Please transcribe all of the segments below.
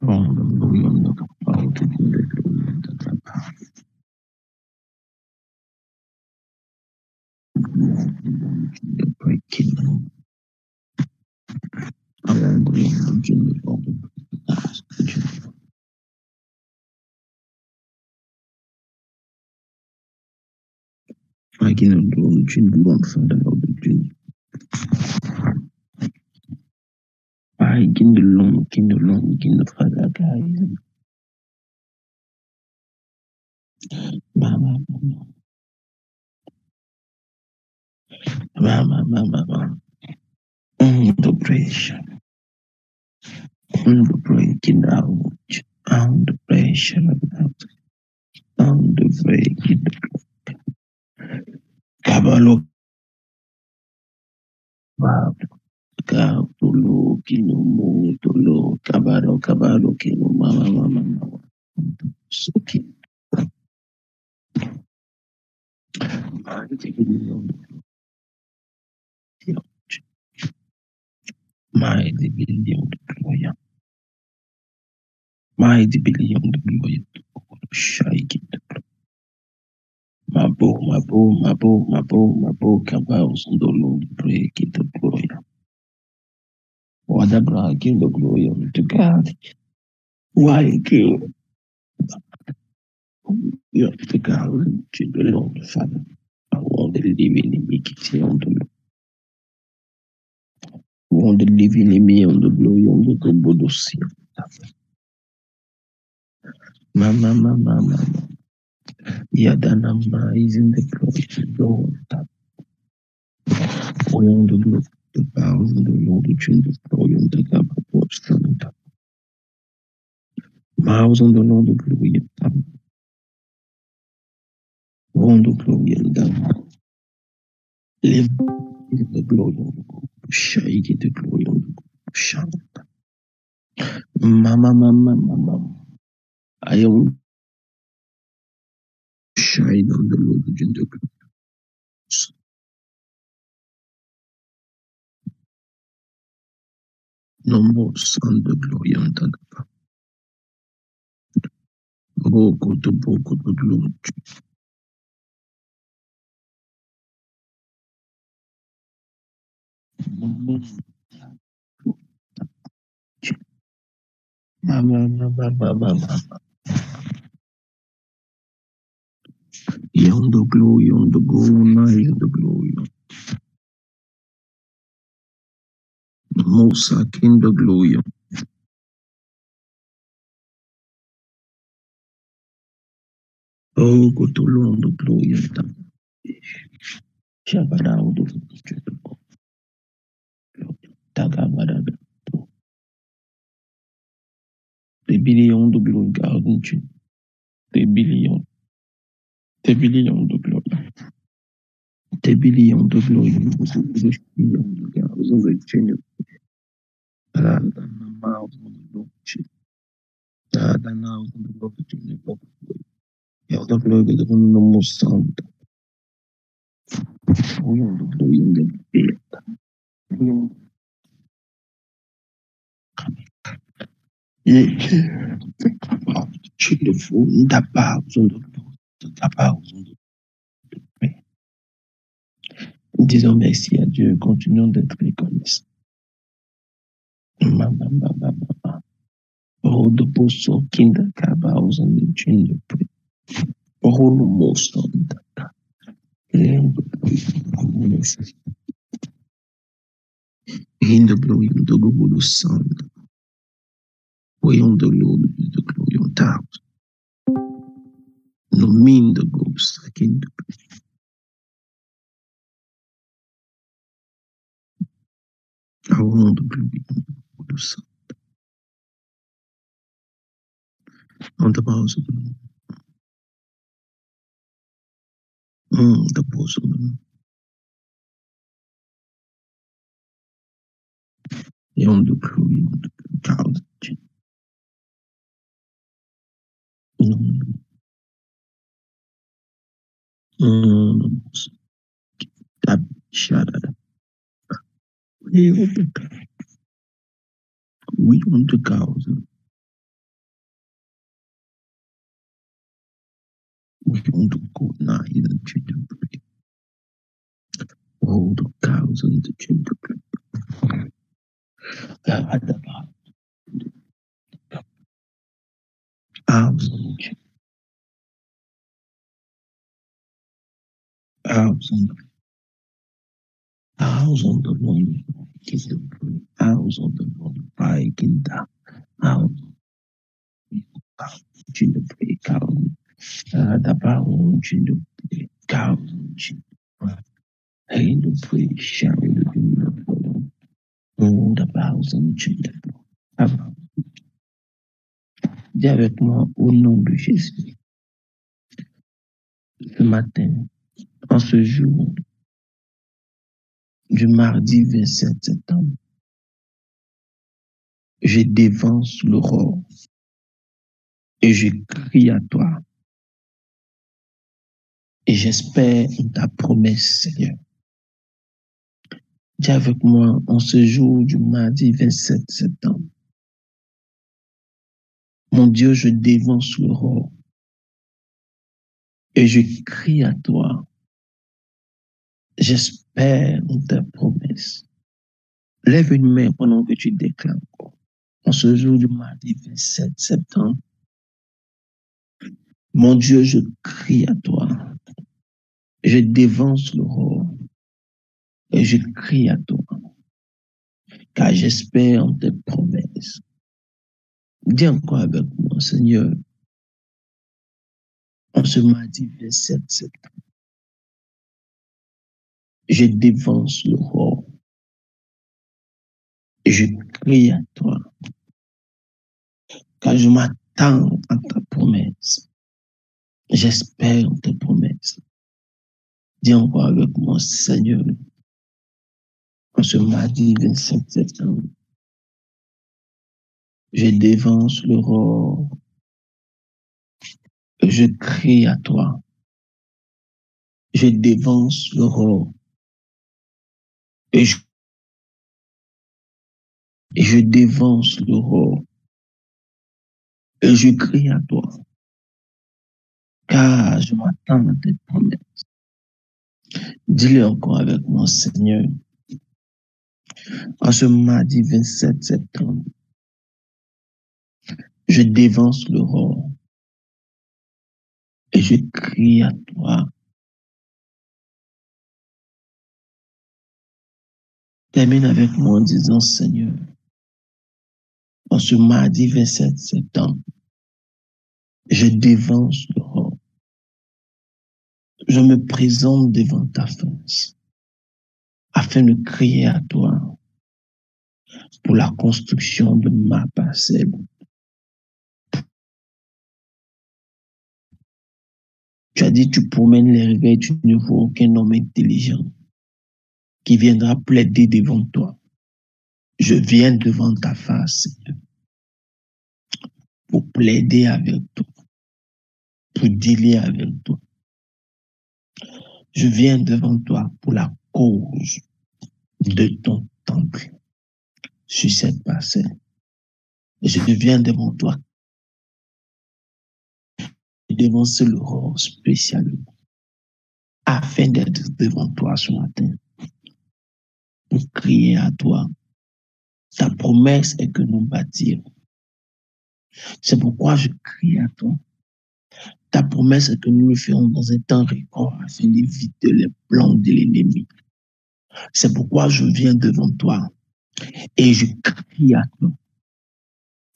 Hallelujah, look about it in the glory and the the breaking hallelujah, the all the past, I can do chin long father of the chin. I can the long, kin the father guys. Mama, mama. The pressure, the breaking out, the pressure, the breaking. Kabalo, Tulu, Kinu, Tulu, Kabalo, Kinu, Mama. Soki, mighty billion, mighty billion, gloria, mighty billion, gloria, shake it. Mabo, Cabaos, and the Lord, break it, the gloria. Whatever I give the glory to God. Why give you the God to the Lord, Father? I want to live in the make it on the want to live in me on the glory on the Bodosia. Mama. Yadanama is in the glory to God. We on the glory, the bows and the Lord, the chin, the glory on the gap of what's coming. Miles on the Lord, the glory, on the glory and down. Live in the glory on the glory. Shake it, the glory on the glory. Shout. Mama. I am shine on the Lord, the gender. No more sun, the glory and the Boko to glory. Mama. Young the glory on the go, night the glory. Mosa king the glory. Oh, go to Lord the glory. Shabada the Tagabada. The billion the glory garden. The billion. The billion the glory. The billion the glory. The billion the garden. The change. Miles on the glory. The now on the glory. Yeah, the glory. The no more sound. We on the glory. We on the Téléphone d'apparence. Disons merci à Dieu, continuons d'être reconnaissants. Oh, the boso kinda kabaos and the chin oh, no most of that. In the glory of the Google sound, way on the Lord is the glory on top. No mean the ghost, I can do. I want the glory on the Google sound. On the house of the the bosom, on the glory on the child. Mm, that shut up. We on the cows. the cold night and change the break. All the cows and the change the break. Arms on the arms on the arms on the one is the break. Arms on the one breaking down. Arms in the break. The bound in the break. Arms in the break. Sharing the break. All the bounds on the Dis avec moi au nom de Jésus. Ce matin, en ce jour du mardi 27 septembre, je dévance l'aurore et je crie à toi et j'espère ta promesse, Seigneur. Dis avec moi en ce jour du mardi 27 septembre, mon Dieu, je dévance l'aurore et je crie à toi. J'espère ta promesse. Lève une main pendant que tu déclares encore. En ce jour du mardi 27 septembre, mon Dieu, je crie à toi. Je dévance l'aurore et je crie à toi, car j'espère en tes promesses. Dis encore avec moi, Seigneur, en ce mardi 27 septembre, je dévance l'aurore et je crie à toi, car je m'attends à ta promesse. J'espère en tes promesses. Dis encore avec moi, Seigneur, en ce mardi 27 septembre, je dévance l'aurore et je crie à toi. Je dévance l'aurore et je dévance l'aurore et je crie à toi, car je m'attends à tes promesses. Dis-le encore avec moi, Seigneur. En ce mardi 27 septembre, je dévance l'aurore et je crie à toi. Termine avec moi en disant, Seigneur, en ce mardi 27 septembre, je dévance l'aurore. Je me présente devant ta face afin de crier à toi pour la construction de ma parcelle. Tu as dit, tu promènes les réveils, tu ne vois aucun homme intelligent qui viendra plaider devant toi. Je viens devant ta face, Seigneur, pour plaider avec toi, pour dealer avec toi. Je viens devant toi pour la cause de ton temple sur cette parcelle. Je viens devant toi, devant ce l'aurore spécialement, afin d'être devant toi ce matin, pour crier à toi. Ta promesse est que nous bâtirons. C'est pourquoi je crie à toi. Ta promesse est que nous le ferons dans un temps record afin d'éviter les plans de l'ennemi. C'est pourquoi je viens devant toi et je crie à toi,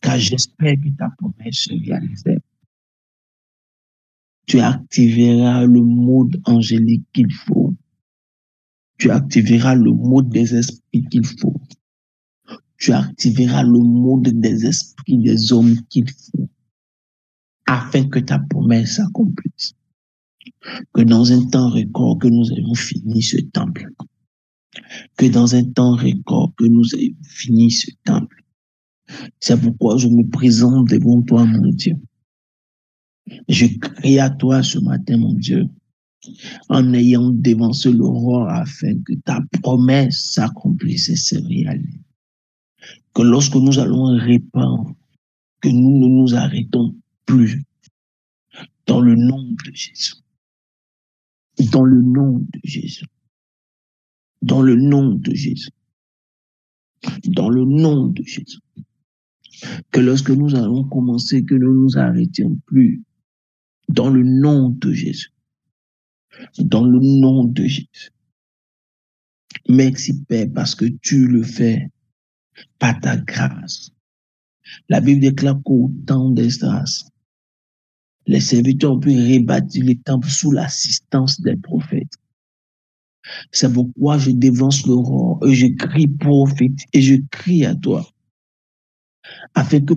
car j'espère que ta promesse se réalisera. Tu activeras le mode angélique qu'il faut. Tu activeras le mode des esprits qu'il faut. Tu activeras le mode des esprits des hommes qu'il faut, afin que ta promesse s'accomplisse. Que dans un temps record, que nous ayons fini ce temple. Que dans un temps record, que nous ayons fini ce temple. C'est pourquoi je me présente devant toi, mon Dieu. Je crie à toi ce matin, mon Dieu, en ayant dévancé l'aurore afin que ta promesse s'accomplisse et se réalise. Que lorsque nous allons répandre, que nous ne nous arrêtons plus. Dans le nom de Jésus. Dans le nom de Jésus. Dans le nom de Jésus. Dans le nom de Jésus. Que lorsque nous allons commencer, que nous ne nous arrêtions plus. Dans le nom de Jésus. Dans le nom de Jésus. Merci Père parce que tu le fais par ta grâce. La Bible déclare qu'au temps d'Esdras, les serviteurs ont pu rebâtir le temple sous l'assistance des prophètes. C'est pourquoi je dévance l'aurore et je crie prophète et je crie à toi afin que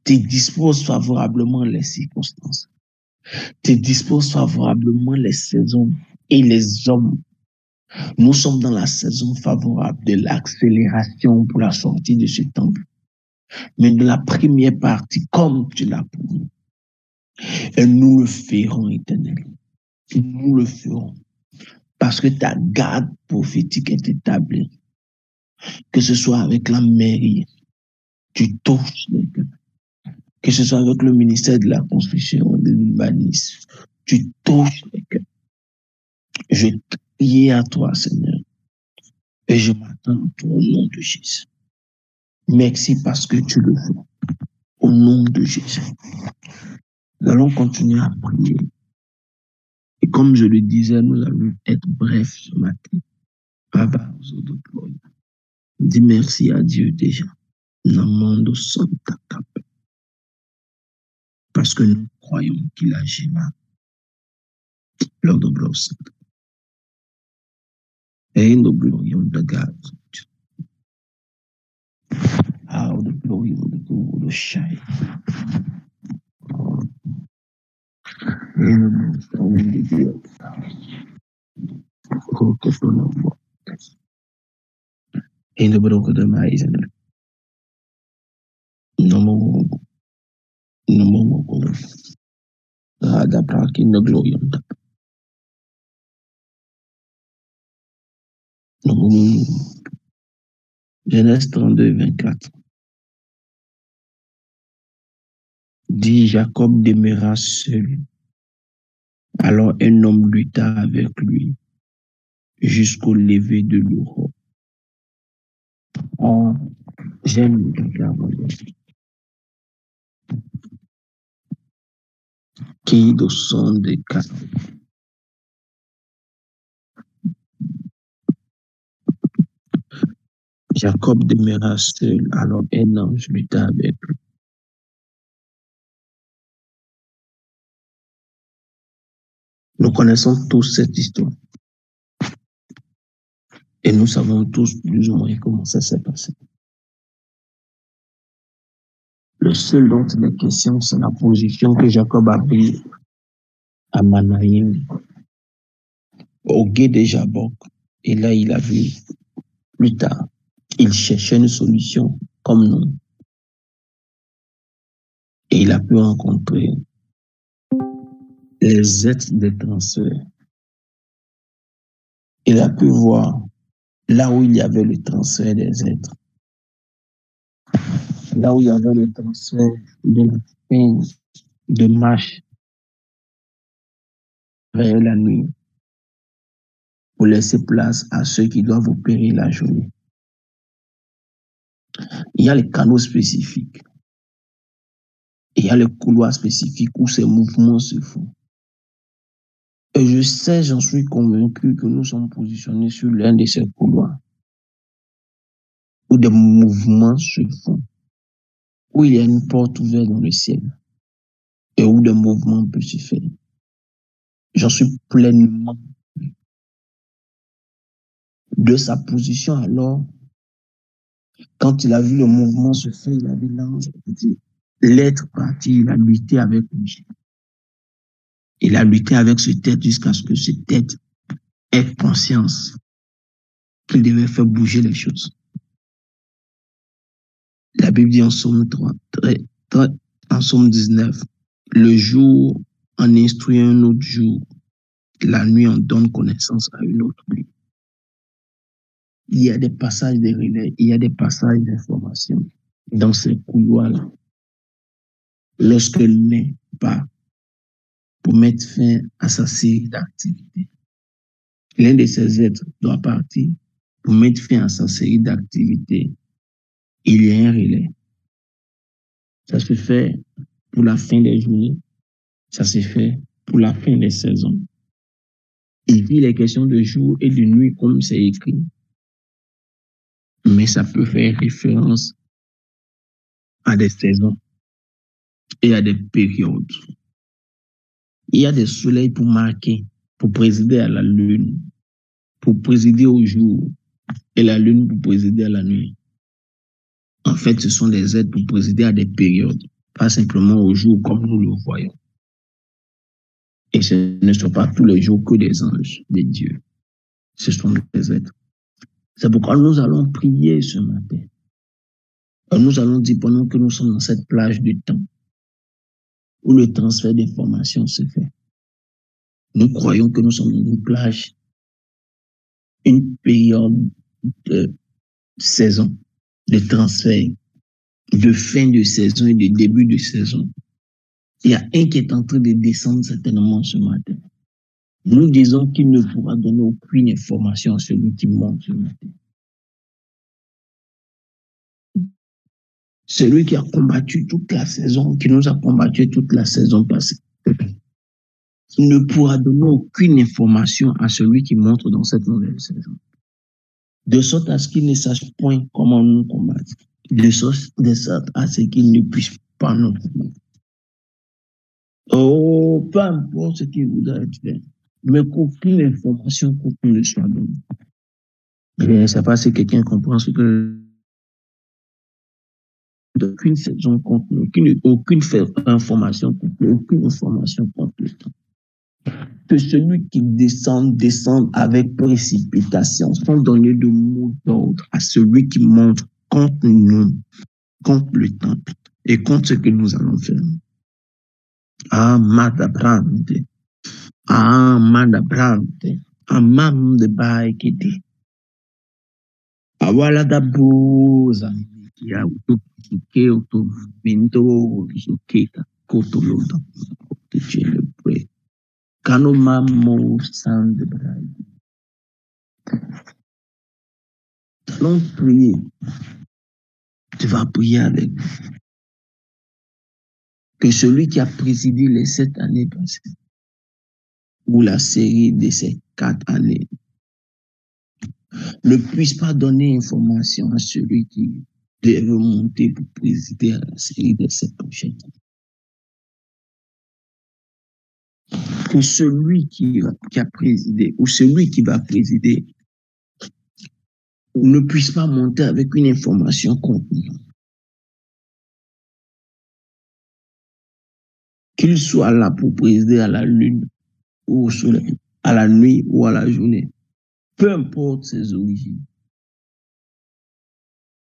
tu disposes favorablement les circonstances, tu disposes favorablement les saisons et les hommes. Nous sommes dans la saison favorable de l'accélération pour la sortie de ce temple. Mais de la première partie, comme tu l'as promis, et nous le ferons, Éternel. Nous le ferons. Parce que ta garde prophétique est établie. Que ce soit avec la mairie, tu touches les cœurs. Que ce soit avec le ministère de la construction, de l'urbanisme, tu touches les cœurs. Je crie à toi, Seigneur, et je m'attends à toi au nom de Jésus. Merci parce que tu le fais. Au nom de Jésus. Nous allons continuer à prier. Et comme je le disais, nous allons être brefs ce matin. Papa, dis merci à Dieu déjà. Namando Santa Cap. Parce que nous croyons qu'il agira. Lord of Blows. Et in the glory of the God. How the glory of the God will shine. In the glory in the broken the mais no more the black in the glory of the no more. Genèse 32, 24. Dit Jacob demeura seul. Alors un homme lutta avec lui jusqu'au lever de l'aurore. Oh, j'aime le qui de son des cas. Jacob demeura seul, alors un ange lutta avec lui. Nous connaissons tous cette histoire. Et nous savons tous plus ou moins comment ça s'est passé. Le seul dont il est question, c'est la position que Jacob a prise à Manaïm, au gué de Jabok. Et là, il a vu, plus tard, il cherchait une solution comme nous. Et il a pu rencontrer les êtres des transferts. Il a pu voir là où il y avait le transfert des êtres. Là où il y avait le transfert de la fin de marche vers la nuit pour laisser place à ceux qui doivent opérer la journée. Il y a les canaux spécifiques. Il y a les couloirs spécifiques où ces mouvements se font. Et je sais, j'en suis convaincu que nous sommes positionnés sur l'un de ces couloirs où des mouvements se font, où il y a une porte ouverte dans le ciel et où des mouvements peuvent se faire. J'en suis pleinement de sa position alors. Quand il a vu le mouvement se faire, il a vu l'ange, l'être parti, il a lutté avec lui. Il a lutté avec ce tête jusqu'à ce que ce tête ait conscience qu'il devait faire bouger les choses. La Bible dit en Somme 3, en Somme 19, le jour en instruit un autre jour, la nuit en donne connaissance à une autre nuit. Il y a des passages de relais, il y a des passages d'information dans ces couloirs-là. lorsqu'elle n'est pas pour mettre fin à sa série d'activités. L'un de ces êtres doit partir pour mettre fin à sa série d'activités. Il y a un relais. Ça se fait pour la fin des journées. Ça se fait pour la fin des saisons. Il est question de jour et de nuit comme c'est écrit. Mais ça peut faire référence à des saisons et à des périodes. Il y a des soleils pour marquer, pour présider à la lune, pour présider au jour, et la lune pour présider à la nuit. En fait, ce sont des êtres pour présider à des périodes, pas simplement au jour comme nous le voyons. Et ce ne sont pas tous les jours que des anges, des dieux. Ce sont des êtres. C'est pourquoi nous allons prier ce matin. Et nous allons dire pendant que nous sommes dans cette plage de temps où le transfert d'informations se fait. Nous croyons que nous sommes dans une plage, une période de saison, de transfert, de fin de saison et de début de saison. Il y a un qui est en train de descendre certainement ce matin. Nous disons qu'il ne pourra donner aucune information à celui qui monte ce matin. Celui qui a combattu toute la saison, qui nous a combattu toute la saison passée, ne pourra donner aucune information à celui qui montre dans cette nouvelle saison. De sorte à ce qu'il ne sache point comment nous combattre. De sorte à ce qu'il ne puisse pas nous combattre. Oh, peu importe ce qu'il voudra être fait, mais qu'aucune information ne soit donnée. Je ne sais pas si quelqu'un comprend ce que aucune saison compte, aucune information compte, aucune information compte le temps. Que celui qui descend avec précipitation, sans donner de mot d'ordre à celui qui montre contre nous, contre le temps et contre ce que nous allons faire. Ah, madabrante. Ah, madabrante. Ah, mam de baikete. Awala da boza. Ya utoke utovinto zuketa kotoloda. Tu le pray. Kano mamo sang de bride. Allons prier. Tu vas prier avec nous. Que celui qui a présidé les 7 années passées, ou la série de ces 4 années, ne puisse pas donner information à celui qui devait monter pour présider à la série de ces prochaines années. Que celui qui a présidé ou celui qui va présider ne puisse pas monter avec une information contenue. Qu'il soit là pour présider à la lune ou au soleil, à la nuit ou à la journée. Peu importe ses origines.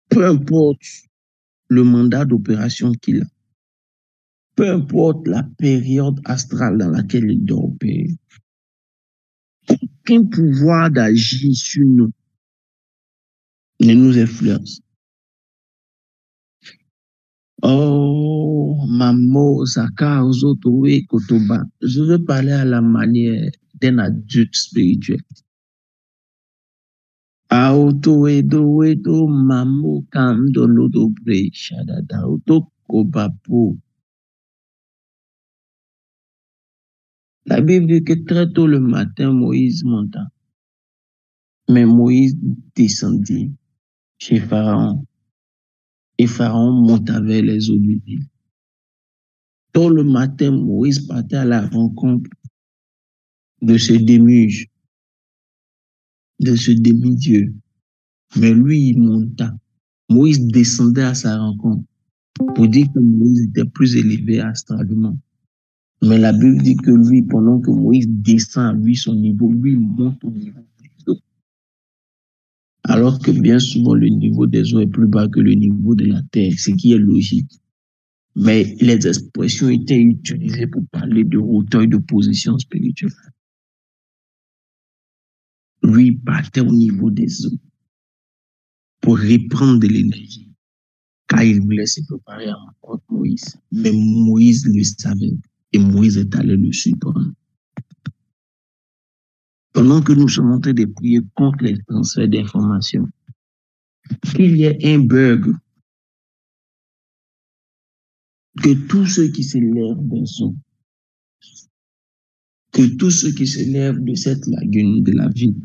Peu importe le mandat d'opération qu'il a. Peu importe la période astrale dans laquelle il doit opérer. Aucun pouvoir d'agir sur nous ne nous influence. Oh, Mamo, Zaka, Ozotowe, Kotoba. Je veux parler à la manière d'un adulte spirituel. Aotowe, Dowedo, Mamo, Kam, Dolodo, Bre, Shadada, Oto, Kobapo. La Bible dit que très tôt le matin, Moïse monta. Mais Moïse descendit chez Pharaon. Et Pharaon monta vers les eaux du Nil. Tôt le matin, Moïse partait à la rencontre de ce demi-dieu, Mais lui, il monta. Moïse descendait à sa rencontre pour dire que Moïse était plus élevé astralement. Mais la Bible dit que lui, pendant que Moïse descend, lui, son niveau, lui monte au niveau des eaux. Alors que bien souvent, le niveau des eaux est plus bas que le niveau de la terre, ce qui est logique. Mais les expressions étaient utilisées pour parler de hauteur et de position spirituelle. Lui partait au niveau des eaux pour reprendre de l'énergie. car il voulait se préparer à contre Moïse. Mais Moïse le savait et Moïse est allé le surprendre. Pendant que nous sommes en train de prier contre les transferts d'informations, qu'il y ait un bug, que tous ceux qui se lèvent d'un son, que tous ceux qui se lèvent de cette lagune de la vie,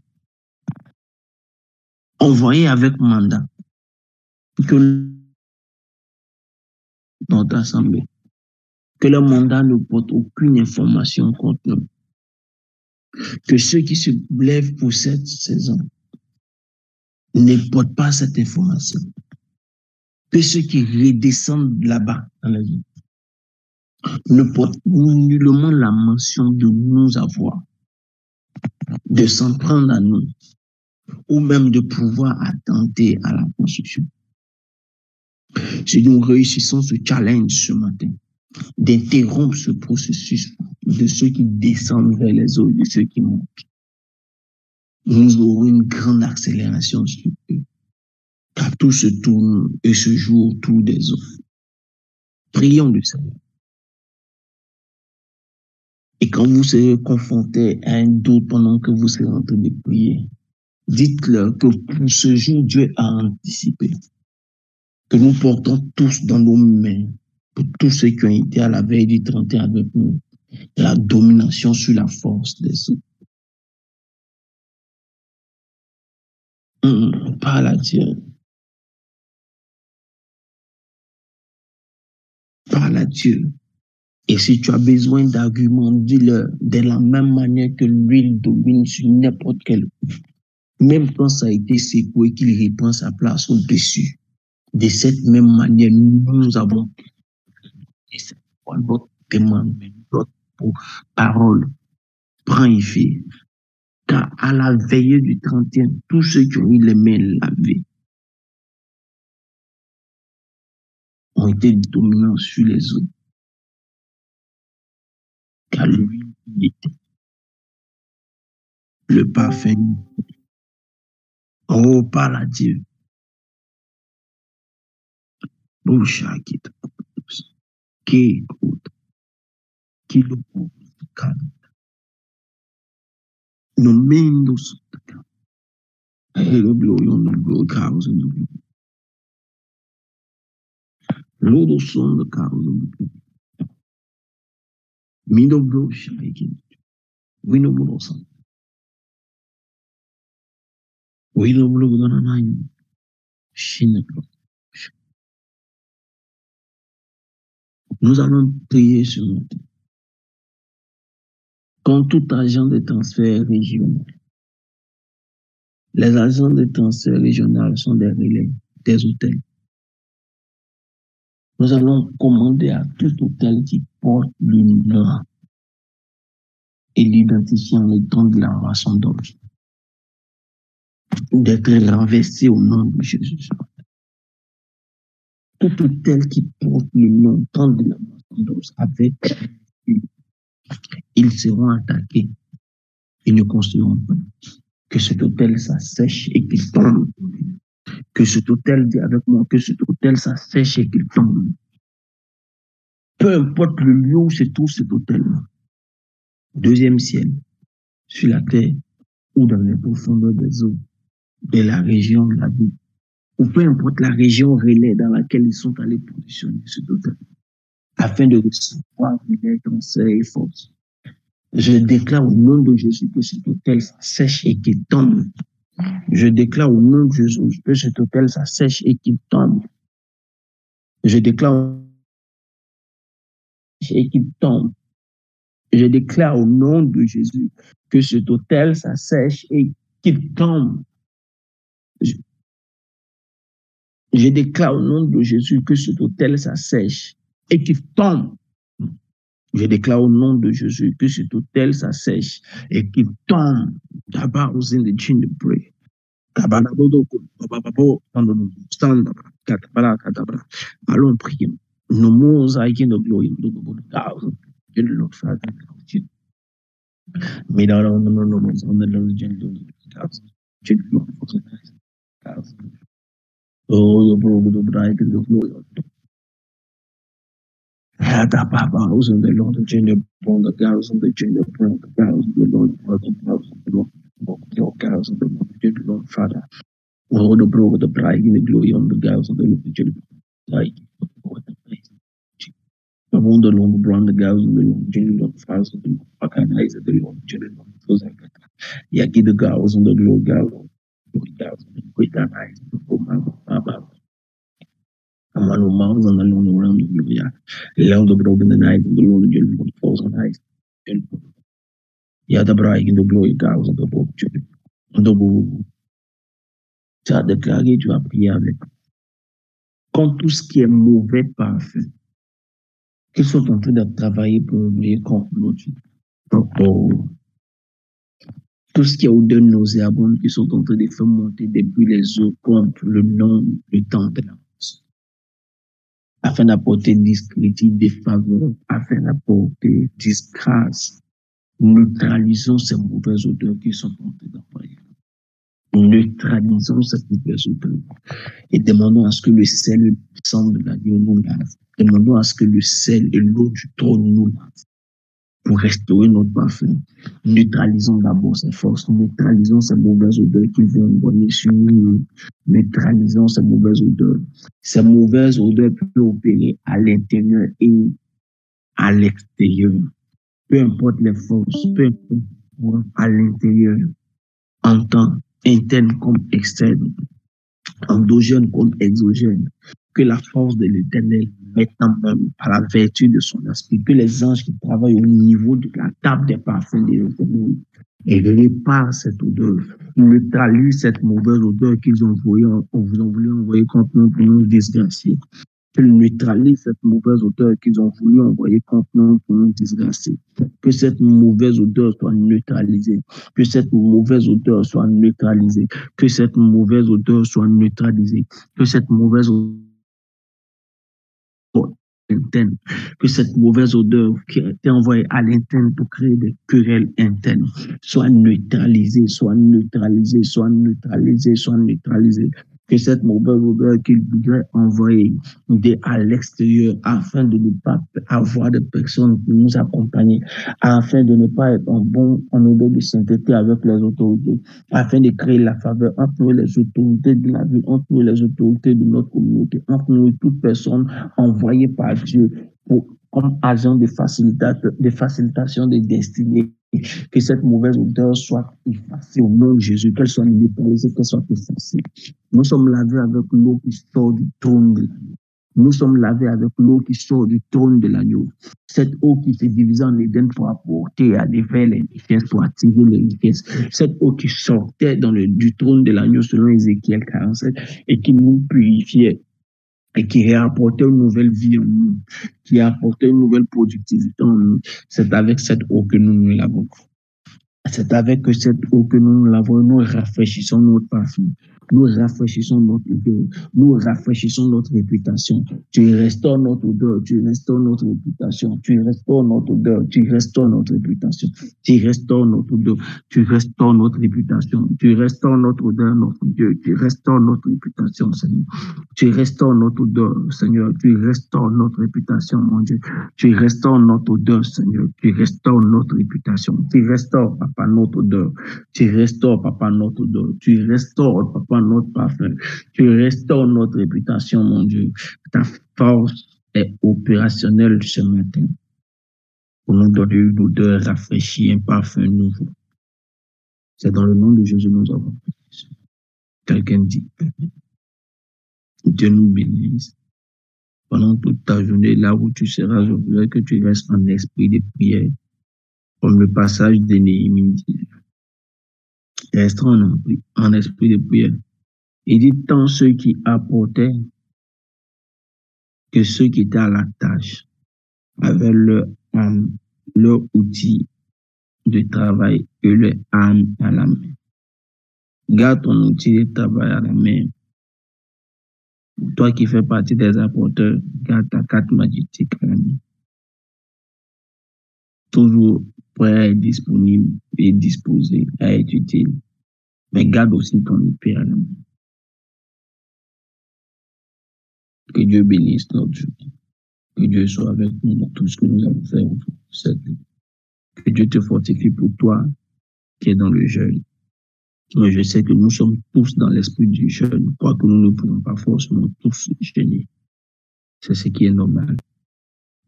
envoyés avec mandat, que notre assemblée, que le mandat ne porte aucune information contre nous, que ceux qui se lèvent pour cette saison ne portent pas cette information, que ceux qui redescendent là-bas dans la vie ne portent nullement la mention de nous avoir, de s'en prendre à nous, ou même de pouvoir attenter à la construction. Si nous réussissons ce challenge ce matin, d'interrompre ce processus de ceux qui descendent vers les eaux et de ceux qui montent, nous aurons une grande accélération sur eux. Car tout se tourne et se joue autour des eaux. Prions le Seigneur. Et quand vous serez confronté à un doute pendant que vous serez en train de prier, dites-leur que pour ce jour, Dieu a anticipé. Que nous portons tous dans nos mains, pour tous ceux qui ont été à la veille du 31 avec nous, la domination sur la force des eaux. Parle à Dieu. Parle à Dieu. Et si tu as besoin d'arguments, dis-le de la même manière que l'huile domine sur n'importe quel. Même quand ça a été secoué, qu'il reprend sa place au-dessus. De cette même manière, nous avons notre demande, notre parole prend effet. Car à la veille du 31, tous ceux qui ont eu les mains lavées ont été dominants sur les autres. Car lui, il était le parfum. Oh, parle à Dieu. Boucha qui te pousse. Qui écoute. Qui le pousse. Nous mêmes sous ta carte. Et le glorieux, nous glorieux, nous glorieux. L'eau de son de carros, nous glorieux. Mido boucha qui. Oui, nous glorieux. Oui, nous glorieux dans la nuit. Chine. Nous allons prier ce matin. Quand tout agent de transfert régional, les agents de transfert régional sont des relais, des hôtels. Nous allons commander à tout hôtel qui porte le nom et l'identifiant le temps de la ration d'orge d'être renversé au nom de Jésus. Tout hôtel qui porte le nom, temps de la ration d'orge avec ils seront attaqués. Ils ne construiront pas. Que cet hôtel s'assèche et qu'il tombe. Que cet hôtel, dit avec moi, que cet hôtel s'assèche et qu'il tombe. Peu importe le lieu où se trouve cet hôtel, deuxième ciel, sur la terre ou dans les profondeurs des eaux, de la région de la vie, ou peu importe la région relais dans laquelle ils sont allés positionner cet hôtel, afin de recevoir des conseils et forces. Je déclare au nom de Jésus que cet hôtel s'assèche et qu'il tombe. Je déclare au nom de Jésus que cet hôtel s'assèche et qu'il tombe. Je déclare et qu'il tombe. Je déclare au nom de Jésus que cet hôtel s'assèche et qu'il tombe. Je déclare au nom de Jésus que cet hôtel s'assèche et qu'il tombe. Je déclare au nom de Jésus que cet hôtel s'assèche et qu'il tombe. D'abord, aux indigens de pray. Allons prier. Nos mots aïkés de gloire. Mais dans le nom de Oh, the bro, the bright, the glory. Hata Baba, who's in the Lord, the gender born, the girls in the gender born, the girls in the Lord, the girls in the Lord, your girls in the Lord, the gender Lord, Father. Oh, the bro, the bright, the glory on the girls in the Lord, the gender like, the wonder Lord, the brown, the girls in the Lord, the gender Lord, Father, the Lord, Pakana is the Lord, the gender Lord, so that Yaki the girls in the Lord, girls, the girls, the great eyes, the Baba. Amano mountains and alone around the Hallelujah. Loud the broken the night and the Lord the falls on ice. Yada bright in the glory gals of the book. Tu as déclaré, tu as prié avec. Quand tout ce qui est mauvais parfait, qu'ils sont en train de travailler pour oublier contre l'autre. Tout ce qui est odeur nauséabonde, qui sont en train de faire monter depuis les eaux contre le nom, le temps de la afin d'apporter discrédit, défaveur, afin d'apporter disgrâce. Neutralisons ces mauvaises odeurs qui sont en train d'envoyer. Neutralisons cette mauvaise odeur et demandons à ce que le sel et le sang de l'agneau nous lave. Demandons à ce que le sel et l'eau du trône nous lavent pour restaurer notre parfum. Neutralisons d'abord ces forces, neutralisons ces mauvaises odeurs qui vont envoyer sur nous. Neutralisons ces mauvaises odeurs. Ces mauvaises odeurs peuvent opérer à l'intérieur et à l'extérieur. Peu importe les forces, peu importe à l'intérieur, en temps interne comme externe, endogène comme exogène, que la force de l'Éternel mette en même par la vertu de son esprit, que les anges qui travaillent au niveau de la table des parfums de l'Éternel et réparent cette odeur, neutralisent cette mauvaise odeur qu'ils ont voulu envoyer contre nous pour nous disgracier. Qu'ils neutralisent cette mauvaise odeur qu'ils ont voulu envoyer contre nous pour nous disgracier. Que cette mauvaise odeur soit neutralisée. Que cette mauvaise odeur soit neutralisée. Que cette mauvaise odeur soit neutralisée. Que cette mauvaise odeur interne, que cette mauvaise odeur qui a été envoyée à l'interne pour créer des querelles internes soit neutralisée, soit neutralisée, soit neutralisée, soit neutralisée. Que cette mauvaise odeur qu'il voudrait envoyer à l'extérieur afin de ne pas avoir de personnes pour nous accompagner, afin de ne pas être en odeur de sainteté avec les autorités, afin de créer la faveur entre nous les autorités de la ville, entre nous les autorités de notre communauté, entre nous toute personne envoyée par Dieu comme agent de facilitation de destinée. Que cette mauvaise odeur soit effacée au nom de Jésus, qu'elle soit neutralisée, qu'elle soit effacée. Nous sommes lavés avec l'eau qui sort du trône de l'agneau. Nous sommes lavés avec l'eau qui sort du trône de l'agneau. Cette eau qui s'est divisée en Éden pour apporter à l'éveil les richesses, pour attirer les richesses. Cette eau qui sortait du trône de l'agneau selon Ézéchiel 47 et qui nous purifiait et qui apportait une nouvelle vie en nous, qui apportait une nouvelle productivité en nous. C'est avec cette eau que nous nous lavons. C'est avec cette eau que nous l'avons, nous rafraîchissons notre parfum, nous rafraîchissons notre odeur, nous rafraîchissons notre réputation. Tu restaures notre odeur, tu restaures notre réputation, tu restaures notre odeur, tu restaures notre réputation, tu restaures notre odeur, tu restaures notre réputation, tu restaures notre odeur, notre Dieu, tu restaures notre réputation, Seigneur. Tu restaures notre odeur, Seigneur, tu restaures notre réputation, mon Dieu. Tu restaures notre odeur, Seigneur. Tu restaures notre réputation. Tu restaures, Papa, notre odeur. Tu restaures, Papa, notre odeur. Tu restaures, Papa, notre parfum. Tu restaures notre réputation, mon Dieu. Ta force est opérationnelle ce matin pour nous donner une odeur rafraîchie, un parfum nouveau. C'est dans le nom de Jésus que nous avons prié. Quelqu'un dit, Dieu nous bénisse. Pendant toute ta journée, là où tu seras, je voudrais que tu restes en esprit de prière. Comme le passage de Néhémie dit, restons en esprit de prière. Il dit tant ceux qui apportaient que ceux qui étaient à la tâche avaient leur outil de travail et leur âme à la main. Garde ton outil de travail à la main. Toi qui fais partie des apporteurs, garde ta carte magnétique à la main. Toujours prêt à être disponible et disposé à être utile. Mais garde aussi ton épée à la main. Que Dieu bénisse notre journée. Que Dieu soit avec nous dans tout ce que nous allons faire cette vie. Que Dieu te fortifie pour toi qui es dans le jeûne. Mais je sais que nous sommes tous dans l'esprit du jeûne, quoique nous ne pouvons pas forcément tous jeûner. C'est ce qui est normal.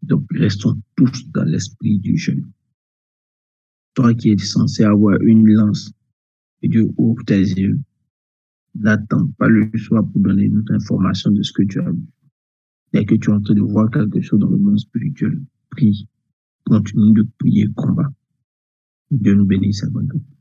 Donc, restons tous dans l'esprit du jeûne. Toi qui es censé avoir une lance, que Dieu ouvre tes yeux. N'attends pas le soir pour donner toute information de ce que tu as vu. Dès que tu es en train de voir quelque chose dans le monde spirituel, prie. Continue de prier, combat. Dieu nous bénisse abondamment.